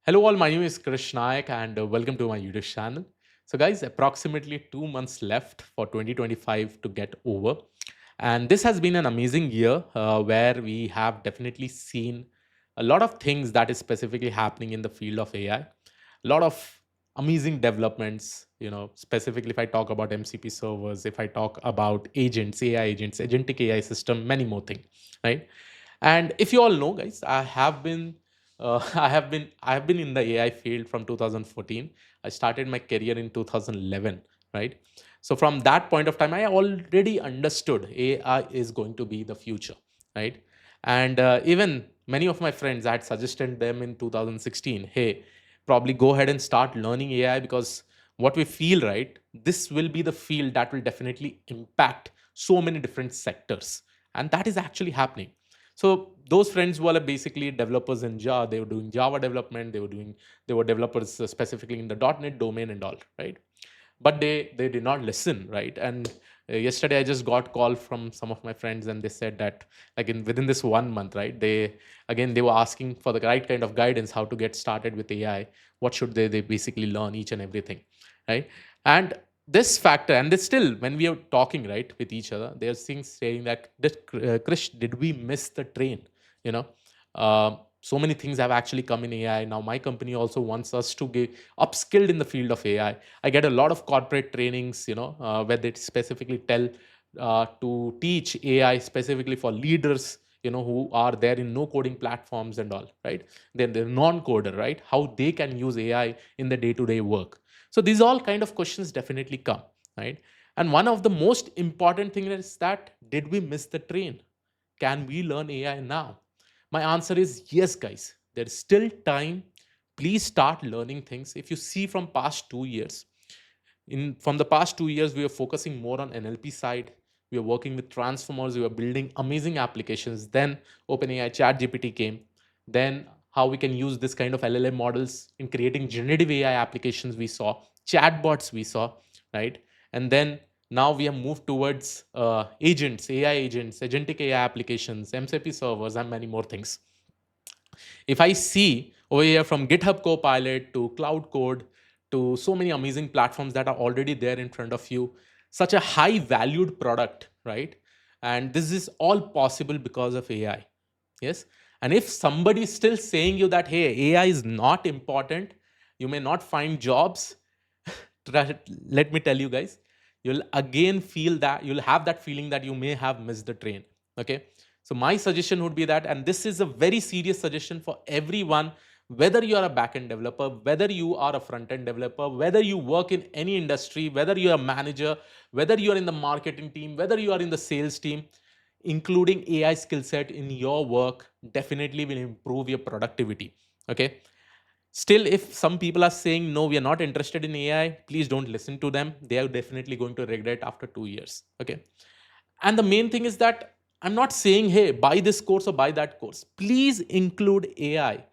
Hello, all. My name is Krish Naik, and welcome to my YouTube channel. So, guys, approximately 2 months left for 2025 to get over. And this has been an amazing year where we have definitely seen a lot of things that is specifically happening in the field of AI. A lot of amazing developments, specifically if I talk about MCP servers, if I talk about agents, AI agents, agentic AI system, many more things, right? And if you all know, guys, I have been in the AI field from 2014. I started my career in 2011, right? So from that point of time, I already understood AI is going to be the future, right? And even many of my friends, I had suggested them in 2016, hey, probably go ahead and start learning AI because what we feel, right, this will be the field that will definitely impact so many different sectors, and that is actually happening. So those friends were like basically developers in Java. They were doing Java development. They were developers specifically in the .NET domain and all, right? But they did not listen, right? And yesterday I just got call from some of my friends, and they said that like in within this 1 month, right? They were asking for the right kind of guidance, how to get started with AI, what should they basically learn, each and everything, right? And this factor, and they still, when we are talking right with each other, there's things saying that Krish, did we miss the train? You know, so many things have actually come in AI. Now my company also wants us to get upskilled in the field of AI. I get a lot of corporate trainings, where they specifically tell to teach AI specifically for leaders, who are there in no coding platforms and all, right? Then the non-coder, right? How they can use AI in the day-to-day work. So these all kind of questions definitely come, right? And one of the most important thing is that did we miss the train? Can we learn AI now? My answer is yes, guys. There's still time. Please start learning things. If you see from past 2 years, in from the past 2 years, we are focusing more on NLP side. We are working with transformers. We are building amazing applications. Then OpenAI ChatGPT came. Then how we can use this kind of LLM models in creating generative AI applications. We saw chatbots. We saw, right, and then now we have moved towards agents, AI agents, agentic AI applications, MCP servers, and many more things. If I see over here from GitHub Copilot to Cloud Code to so many amazing platforms that are already there in front of you, such a high valued product, right? And this is all possible because of AI. Yes. And if somebody is still saying you that, hey, AI is not important, you may not find jobs, let me tell you guys, you'll again feel that you'll have that feeling that you may have missed the train. Okay. So my suggestion would be that, and this is a very serious suggestion for everyone, whether you are a backend developer, whether you are a front end developer, whether you work in any industry, whether you're a manager, whether you are in the marketing team, whether you are in the sales team, including AI skill set in your work definitely will improve your productivity. Okay. Still, if some people are saying, no, we are not interested in AI, please don't listen to them. They are definitely going to regret after 2 years. Okay. And the main thing is that I'm not saying, hey, buy this course or buy that course. Please include AI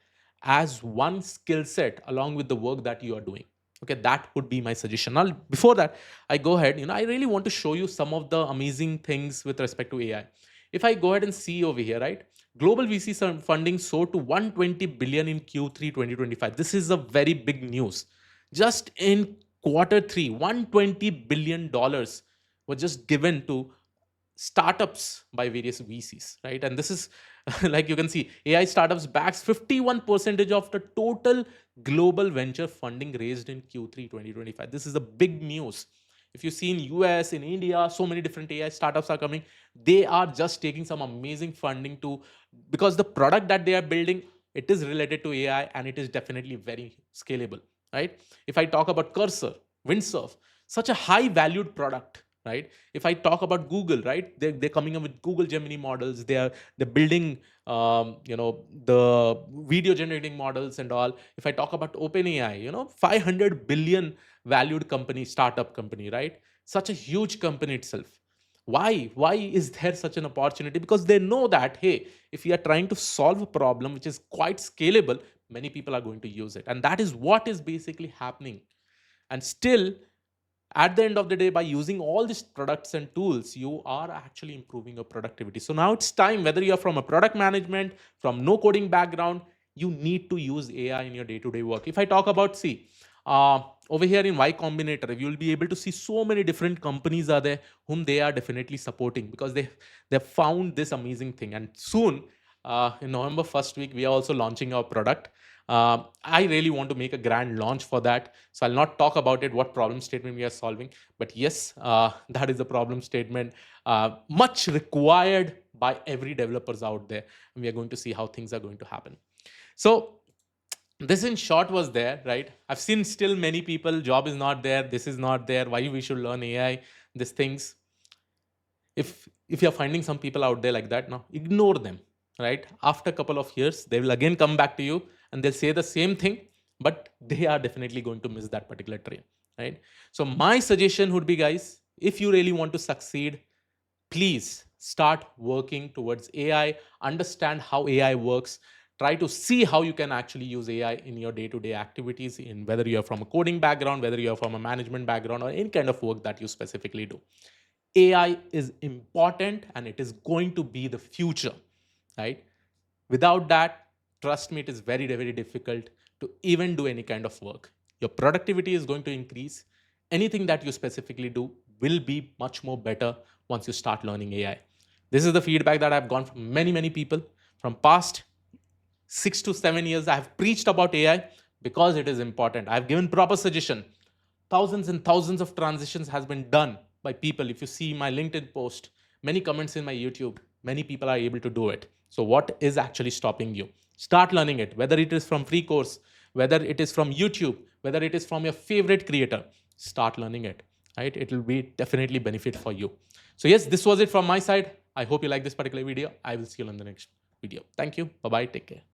as one skill set along with the work that you are doing. Okay, that would be my suggestion. Now, before that, I go ahead, I really want to show you some of the amazing things with respect to AI. If I go ahead and see over here, right, global VC funding soared to 120 billion in Q3 2025. This is a very big news. Just in quarter three, $120 billion was just given to startups by various VCs, right? And this is like you can see, AI startups backs 51% of the total global venture funding raised in Q3 2025. This is a big news. If you see in US, in India, so many different AI startups are coming. They are just taking some amazing funding to, because the product that they are building, it is related to AI and it is definitely very scalable, right? If I talk about Cursor, Windsurf, such a high valued product, right? If I talk about Google, right, they're coming up with Google Gemini models. They're building the video generating models and all. If I talk about OpenAI, 500 billion valued company, startup company, right? Such a huge company itself. Why is there such an opportunity? Because they know that, hey, if we are trying to solve a problem which is quite scalable, many people are going to use it, and that is what is basically happening. And still, at the end of the day, by using all these products and tools, you are actually improving your productivity. So now it's time, whether you're from a product management, from no coding background, you need to use AI in your day-to-day work. If I talk about, see, over here in Y Combinator, you will be able to see so many different companies are there whom they are definitely supporting because they found this amazing thing. And soon, in November first week, we are also launching our product. I really want to make a grand launch for that. So I'll not talk about it, what problem statement we are solving. But yes, that is a problem statement much required by every developers out there. And we are going to see how things are going to happen. So this in short was there, right? I've seen still many people, job is not there, this is not there, why we should learn AI, these things. If you're finding some people out there like that, now ignore them, right? After a couple of years, they will again come back to you and they'll say the same thing, but they are definitely going to miss that particular train, right? So my suggestion would be, guys, if you really want to succeed, please start working towards AI, understand how AI works, try to see how you can actually use AI in your day-to-day activities, in whether you're from a coding background, whether you're from a management background, or any kind of work that you specifically do. AI is important and it is going to be the future, right? Without that, trust me, it is very, very difficult to even do any kind of work. Your productivity is going to increase. Anything that you specifically do will be much more better once you start learning AI. This is the feedback that I've gone from many, many people from past 6 to 7 years. I have preached about AI because it is important. I've given proper suggestion. Thousands and thousands of transitions has been done by people. If you see my LinkedIn post, many comments in my YouTube, many people are able to do it. So what is actually stopping you? Start learning it, whether it is from free course, whether it is from YouTube, whether it is from your favorite creator. Start learning it, right? It will be definitely benefit for you. So yes, this was it from my side. I hope you like this particular video. I will see you on the next video. Thank you. Bye bye. Take care.